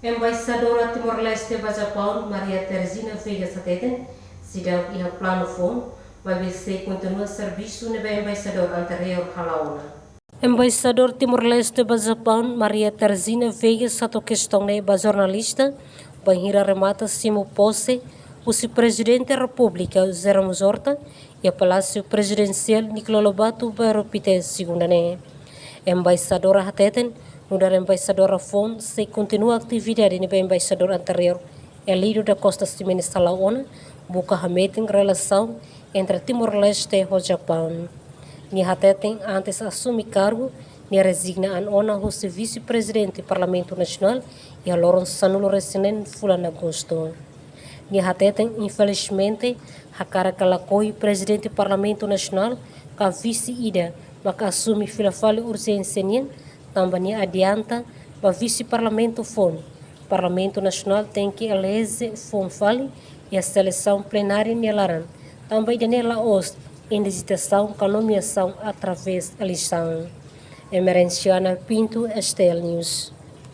Embaixadora Timor-Leste do Japão, Maria Teresina Veiga Sateten, sidang ia plano fom, vai ser continua serviço na embaixador anterior halauna. Embaixador Timor-Leste do Japão, Maria Teresina Veiga Sato questão ba jornalista, banhira remata Simo Posse, o presidente da República, José Ramos Horta, e a Palácio Presidencial Nicolau Lobato, Baropite, segunda né. Embaixadora Hateten, no da embaixadora Fon, se continua a atividade no embaixador anterior, é líder da Costa Cimene Salaona, busca em relação entre Timor-Leste e o Japão. Ni Hateten, antes assume cargo, ni resigna an ona o vice-presidente do Parlamento Nacional e a Lawrence Sanulo Resinen fulano agosto. Ni Hateten, infelizmente, a cara calacoi presidente do Parlamento Nacional, que a vice-ida, mas assume filafale urgência também adianta para o vice-parlamento FON. O Parlamento Nacional tem que eleger FON fale e a seleção plenária nelaran. Também nela os indicitação com nomeação através da eleição. Emerenciana Pinto, Estel News.